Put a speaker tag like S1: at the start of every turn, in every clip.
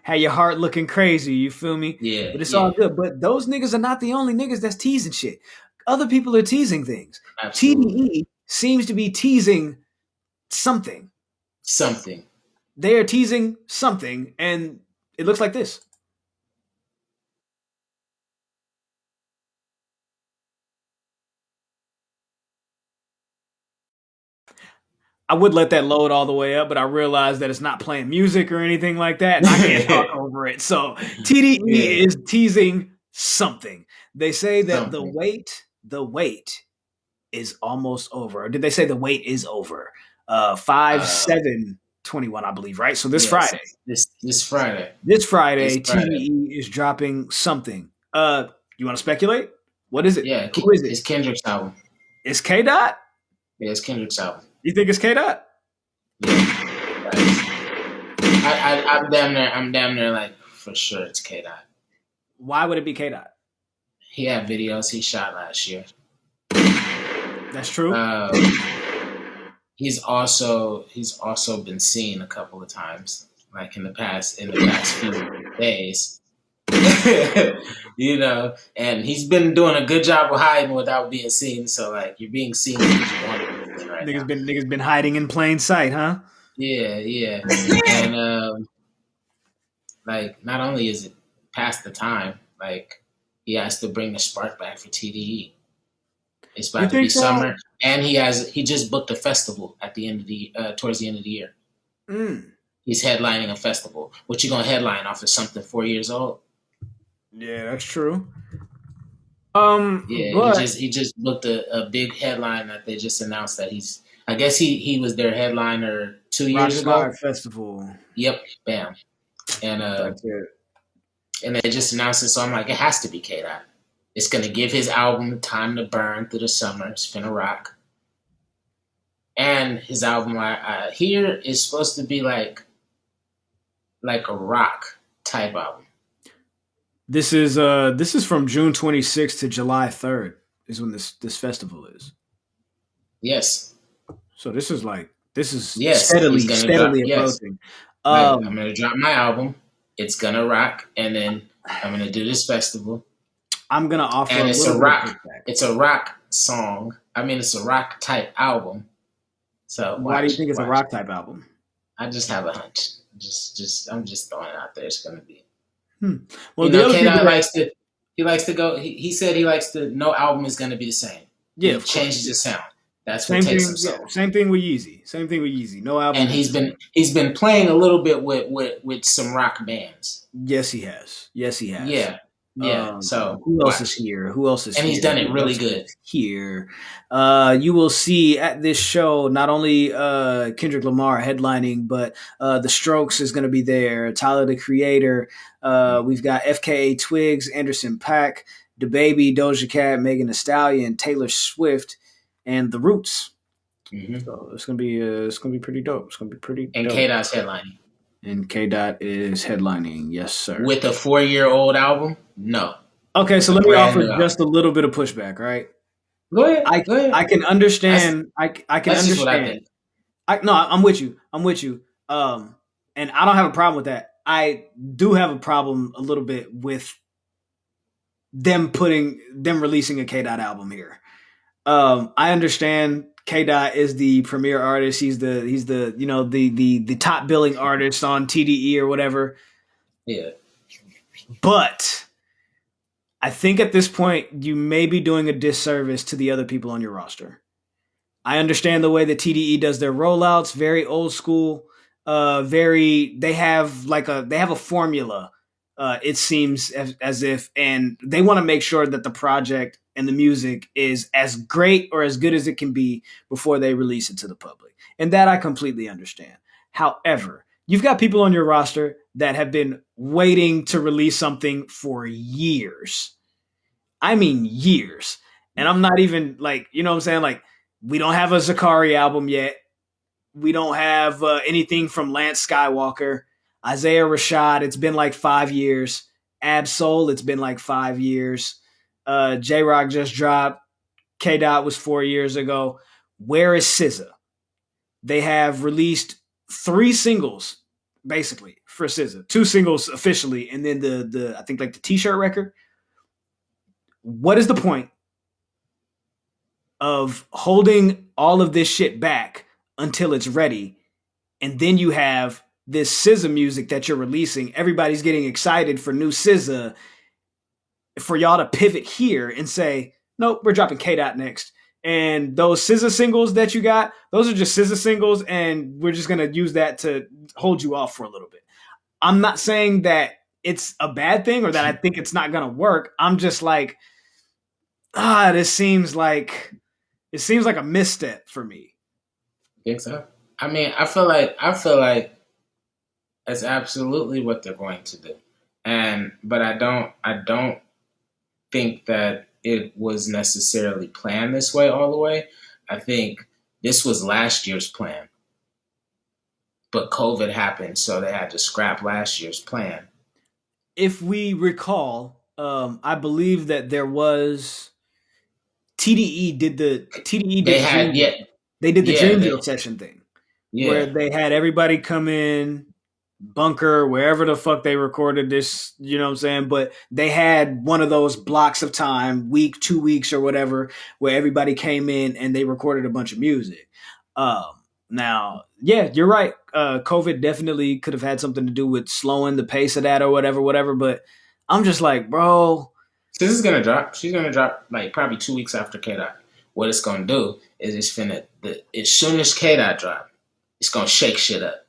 S1: Had your heart looking crazy. You feel me?
S2: Yeah,
S1: But it's all
S2: yeah,
S1: good. But those niggas are not the only niggas that's teasing shit. Other people are teasing things.
S2: absolutely.
S1: TDE seems to be teasing something.
S2: Something.
S1: They are teasing something, and it looks like this. I would let that load all the way up, but I realized that it's not playing music or anything like that, and I can't talk over it. So TDE
S2: Yeah,
S1: is teasing something. They say that
S2: something.
S1: the wait is almost over. Or did they say the wait is over? 5
S2: Uh,
S1: 7 21, I believe, right? So this
S2: yes,
S1: Friday.
S2: this Friday.
S1: This
S2: This
S1: Friday,
S2: Friday.
S1: TDE is dropping something. You want to speculate? What is it?
S2: Yeah,
S1: Who is it?
S2: it's Kendrick's album.
S1: It's K Dot?
S2: Yeah, it's Kendrick's album.
S1: You think it's K Dot?
S2: Yeah, facts. I'm damn near like for sure it's K Dot.
S1: Why would it be K Dot?
S2: He had videos he shot last year.
S1: That's true.
S2: Um, he's also been seen a couple of times, like in the past few days. And he's been doing a good job of hiding without being seen. So like you're being seen because you want to be seen right now.
S1: Niggas been hiding in plain sight, huh?
S2: Yeah, yeah. And like not only is it past the time, like he has to bring the spark back for TDE. It's
S1: You
S2: about to be
S1: think
S2: summer,
S1: so?
S2: and he just booked a festival at the end of the towards the end of the year.
S1: Mm.
S2: He's headlining a festival. What you gonna headline off of something 4 years old?
S1: Yeah, that's true.
S2: Yeah, he
S1: But
S2: just he just booked a big headline that they just announced that he's. I guess he was their headliner 2 years ago.
S1: Rockstar Festival.
S2: Yep, bam, and
S1: That's it.
S2: they just announced it. So I'm like, it has to be K Dot. It's gonna give his album time to burn through the summer. It's gonna rock. And his album I hear is supposed to be like a rock type album.
S1: This is from June 26th to July 3rd is when this festival is.
S2: Yes,
S1: So this is
S2: yes, he's gonna drop.
S1: steadily
S2: Yes,
S1: approaching.
S2: like I'm
S1: Um
S2: gonna drop my album. It's gonna rock, and then I'm gonna do this festival,
S1: I'm gonna offer
S2: and
S1: a
S2: it's a
S1: little bit of
S2: rock.
S1: pushback.
S2: It's a rock song. I mean, it's a rock type album. So
S1: Why do you think it's a
S2: watch.
S1: rock type album?
S2: I just have a hunch. I'm just throwing it out there. It's gonna be.
S1: Hmm. Well, the other
S2: K
S1: people
S2: Dot
S1: that
S2: likes to. He likes to go. He said he likes to. No album is gonna be the same.
S1: yeah,
S2: He
S1: of course.
S2: changes his sound. That's what
S1: Same
S2: takes him
S1: thing.
S2: so
S1: Yeah,
S2: long.
S1: same thing with Yeezy. Same thing with Yeezy. No album
S2: And
S1: is the same.
S2: he's been playing a little bit with some rock bands.
S1: Yes, he has. Yes, he has.
S2: Yeah, yeah. So
S1: Who else is
S2: watch,
S1: here? Who else is
S2: and he's
S1: here?
S2: done it
S1: Who
S2: really
S1: else
S2: good.
S1: is here? You will see at this show not only Kendrick Lamar headlining, but The Strokes is going to be there. Tyler the Creator. We've got FKA Twigs, Anderson Paak, DaBaby, Doja Cat, Megan Thee Stallion, Taylor Swift, and The Roots.
S2: Hmm.
S1: So it's gonna be pretty dope. It's gonna be pretty
S2: And
S1: dope.
S2: K Dot's headlining
S1: And K Dot is headlining. Yes, sir.
S2: with a 4-year-old album. No,
S1: Okay,
S2: with
S1: so
S2: a
S1: let me
S2: brand
S1: offer
S2: new album.
S1: just a little bit of pushback, right?
S2: Go ahead,
S1: I
S2: go ahead.
S1: I can
S2: That's
S1: understand. I can
S2: that's just what I
S1: understand.
S2: think.
S1: I no, I'm with you. I'm with you. And I don't have a problem with that. I do have a problem a little bit with them releasing a K Dot album here. I understand K Dot is the premier artist. He's the the top billing artist on TDE or whatever.
S2: Yeah,
S1: But I think at this point you may be doing a disservice to the other people on your roster. I understand the way that TDE does their rollouts, very old school. Very they have a formula. It seems as if, and they want to make sure that the project and the music is as great or as good as it can be before they release it to the public, and that I completely understand. However, you've got people on your roster that have been waiting to release something for years. I mean years. And I'm not even like, you know what I'm saying? Like, we don't have a Zakari album yet. We don't have anything from Lance Skywalker. Isaiah Rashad, it's been like 5 years. Absol, it's been like 5 years. J Rock just dropped. K Dot was 4 years ago. Where is SZA? They have released 3 singles basically for SZA. Two singles officially, and then the I think like the T-shirt record. What is the point of holding all of this shit back until it's ready, and then you have this SZA music that you're releasing? Everybody's getting excited for new SZA. For y'all to pivot here and say, nope, we're dropping K Dot next. And those SZA singles that you got, those are just SZA singles, and we're just gonna use that to hold you off for a little bit. I'm not saying that it's a bad thing or that I think it's not gonna work. I'm just like, this seems like a misstep for me.
S2: Think so? I mean, I feel like that's absolutely what they're going to do, but I don't think that it was necessarily planned this way all the way. I think this was last year's plan, but COVID happened, so they had to scrap last year's plan.
S1: If we recall, I believe that there was TDE
S2: They
S1: did the
S2: had
S1: Dream,
S2: yeah,
S1: they did the
S2: yeah,
S1: Dreamville session thing where
S2: yeah.
S1: they had everybody come in, bunker, wherever the fuck they recorded this, you know what I'm saying? But they had one of those blocks of time, week, 2 weeks or whatever, where everybody came in and they recorded a bunch of music. Um, Now, yeah, you're right. COVID definitely could have had something to do with slowing the pace of that or whatever. But I'm just like, bro,
S2: This is gonna drop. She's gonna drop like probably 2 weeks after K Dot. What it's gonna do is it's finna as soon as K Dot drop, it's gonna shake shit up.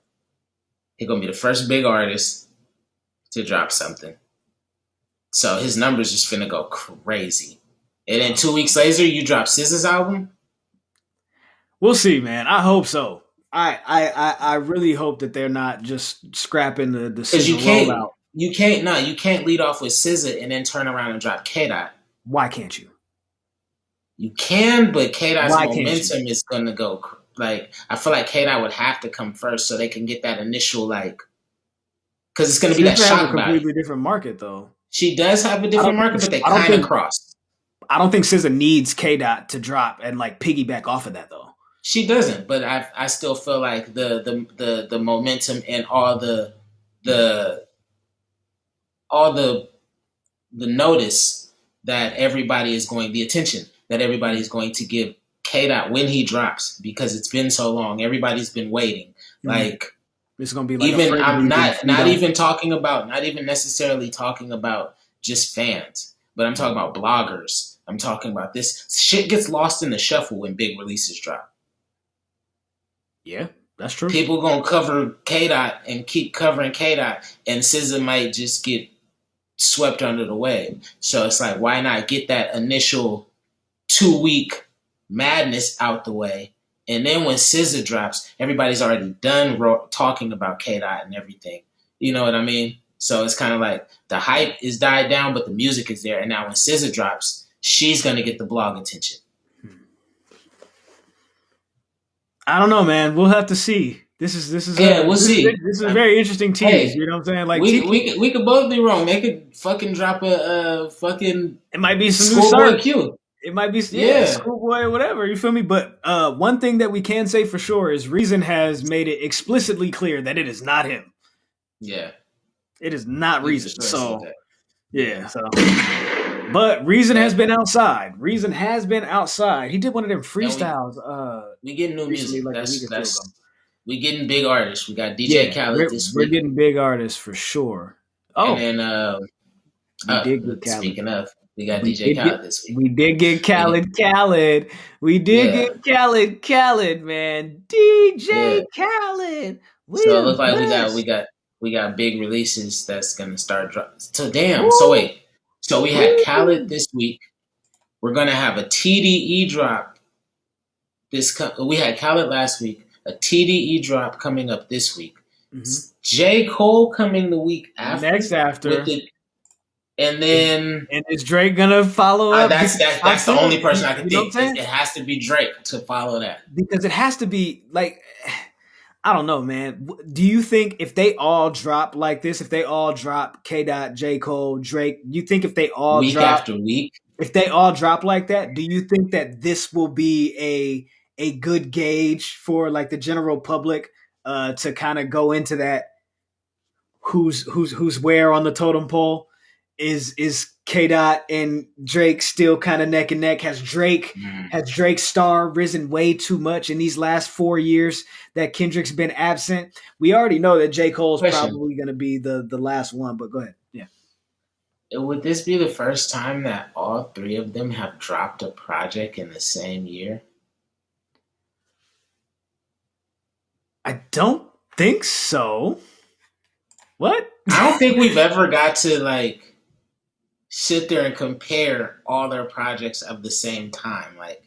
S2: He's gonna be the first big artist to drop something. So his numbers just finna go crazy. And then 2 weeks later, you drop SZA's album.
S1: we'll see, man. I hope so. I really hope that they're not just scrapping the
S2: Because
S1: SZA rollout.
S2: you can't lead off with SZA and then turn around and drop K Dot.
S1: Why can't you?
S2: You can, but K Dot's
S1: Why can't you?
S2: momentum is gonna go like I feel like K Dot would have to come first so they can get that initial like because it's gonna be that
S1: SZA has a
S2: shock value.
S1: completely different market, though.
S2: She does have a
S1: I
S2: different
S1: don't.
S2: market, but they
S1: I don't
S2: kind of
S1: think.
S2: cross.
S1: I don't think SZA needs K Dot to drop and like piggyback off of that though.
S2: She doesn't, but I still feel like the momentum and the all the notice that everybody is going the attention that everybody is going to give K Dot when he drops because it's been so long. Everybody's been waiting. Like
S1: It's gonna be like
S2: even I'm not
S1: don't.
S2: even talking about not even necessarily talking about just fans, but I'm talking about bloggers. I'm talking about this shit gets lost in the shuffle when big releases drop.
S1: Yeah, that's true.
S2: People gonna cover K Dot and keep covering K Dot, and SZA might just get swept under the wave. So it's like, why not get that initial 2 week madness out the way, and then when SZA drops, everybody's already done talking about K Dot and everything. You know what I mean? So it's kind of like the hype is died down, but the music is there. And now when SZA drops, she's gonna get the blog attention.
S1: I don't know, man. We'll have to see. This is
S2: We'll see.
S1: this is a very interesting tease.
S2: Hey,
S1: You know what I'm saying? Like
S2: we could both be wrong. They could fucking drop a fucking
S1: it might be some new
S2: Schoolboy
S1: surf.
S2: Q.
S1: It might be
S2: Yeah,
S1: Schoolboy or whatever. You feel me? But one thing that we can say for sure is Reason has made it explicitly clear that it is not him.
S2: yeah.
S1: It is not
S2: We for
S1: Reason.
S2: sure said
S1: So
S2: that.
S1: yeah. So but Reason
S2: Yeah.
S1: has been outside. Reason has been outside. He did one of them
S2: And
S1: freestyles
S2: we getting new
S1: recently,
S2: music.
S1: like a week or two ago.
S2: That's we getting big artists. We got DJ
S1: Yeah,
S2: Khaled this
S1: we're
S2: week,
S1: getting big artists for sure.
S2: and
S1: Oh,
S2: then
S1: we did get Khaled.
S2: speaking of, we got
S1: We
S2: DJ
S1: did get
S2: Khaled this week.
S1: we did get
S2: We get,
S1: Khaled. We did
S2: yeah,
S1: get Khaled, man.
S2: yeah.
S1: DJ Khaled. We
S2: So it
S1: the
S2: looks like
S1: best.
S2: we got big releases that's gonna start dropping. So damn. So
S1: Woo,
S2: wait. So we had Khaled
S1: woo.
S2: this week. We're gonna have a TDE drop. We had Khaled last week. A TDE drop coming up this week.
S1: Mhm.
S2: J Cole coming the week
S1: Next
S2: after with
S1: after,
S2: the and
S1: is,
S2: then
S1: and is Drake gonna follow up? Because I
S2: that's the
S1: feel,
S2: only person I can
S1: you know what I'm
S2: think.
S1: saying?
S2: It has to be Drake to follow that.
S1: Because it has to be like I don't know, man. Do you think if they all drop like this, if they all drop K. Dot, J. Cole, Drake, you think
S2: Week after week.
S1: if they all drop like that, do you think that this will be a good gauge for like the general public to kind of go into that? who's where on the totem pole. Is K Dot and Drake still kind of neck and neck?
S2: Mm.
S1: Has Drake's star risen way too much in these last 4 years that Kendrick's been absent? We already know that J. Cole's
S2: Question:
S1: probably going to be the last one, but go ahead. Yeah,
S2: would this be the first time that all three of them have dropped a project in the same year?
S1: I don't think so. What?
S2: I don't think we've ever got to like sit there and compare all their projects of the same time. Like,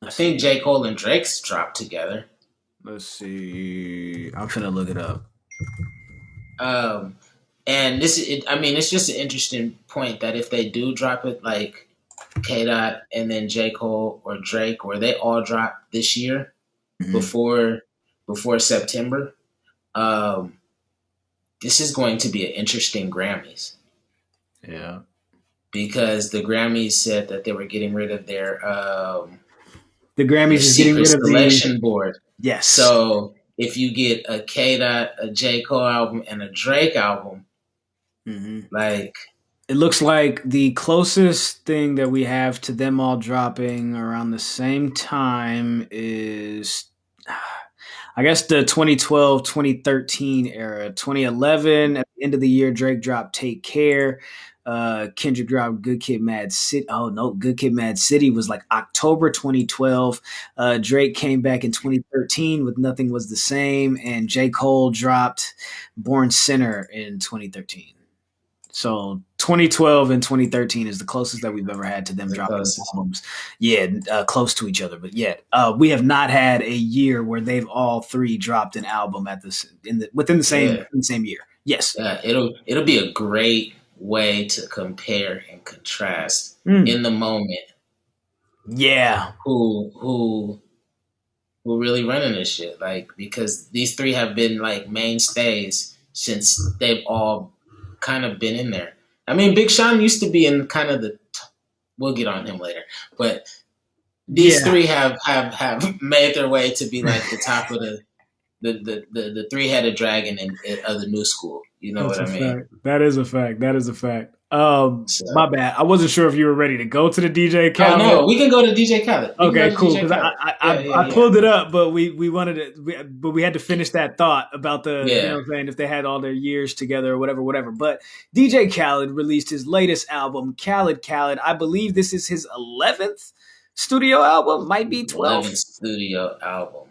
S2: I
S1: Let's
S2: think
S1: see.
S2: J. Cole and Drake's dropped together.
S1: Let's see. I'm gonna look it up.
S2: Um, and I mean, it's just an interesting point that if they do drop it, like K Dot and then J. Cole or Drake, or they all drop this year
S1: Mhm.
S2: before September, um, this is going to be an interesting Grammys
S1: Yeah.
S2: because the Grammys said that they were getting rid of
S1: The
S2: their
S1: Grammys is getting
S2: secret
S1: rid of the
S2: selection board.
S1: yes.
S2: So if you get a K Dot, a J Cole album, and a Drake album,
S1: Hmm.
S2: like
S1: It looks like the closest thing that we have to them all dropping around the same time is, I guess, the 2012 2013 era. 2011, at the end of the year, Drake dropped Take Care. Kendrick dropped Good Kid Mad City. Oh, no, Good Kid Mad City was like October 2012. Drake came back in 2013 with Nothing Was the Same. And J. Cole dropped Born Sinner in 2013. So 2012 and 2013 is the closest that we've ever had to them
S2: the
S1: dropping
S2: closest.
S1: albums. Yeah, close to each other, but yet we have not had a year where they've all three dropped an album at this within
S2: Yeah,
S1: the same year. Yes.
S2: yeah. It'll be a great way to compare and contrast
S1: Mm.
S2: in the moment
S1: Yeah.
S2: who really running this shit. Like because these three have been like mainstays since they've all kind of been in there. I mean, Big Sean used to be in kind of the. We'll get on him later, but these
S1: Yeah.
S2: three have made their way to be like the top of the three headed dragon of the new school. You know
S1: That's
S2: what
S1: a
S2: I mean?
S1: fact. That is a fact. That is a fact.
S2: So,
S1: My bad. I wasn't sure if you were ready to go to the DJ
S2: oh
S1: Khaled.
S2: no, we can go to DJ Khaled. We can go
S1: Okay,
S2: to
S1: cool.
S2: DJ
S1: Because
S2: Khaled. Yeah, yeah,
S1: I
S2: yeah,
S1: pulled it up, but we wanted it, but we had to finish that thought about the, you know
S2: yeah.
S1: what I'm saying, if they had all their years together or whatever, whatever. But DJ Khaled released his latest album, Khaled. I believe this is his 11th studio album, might be 12th.
S2: 11th studio album.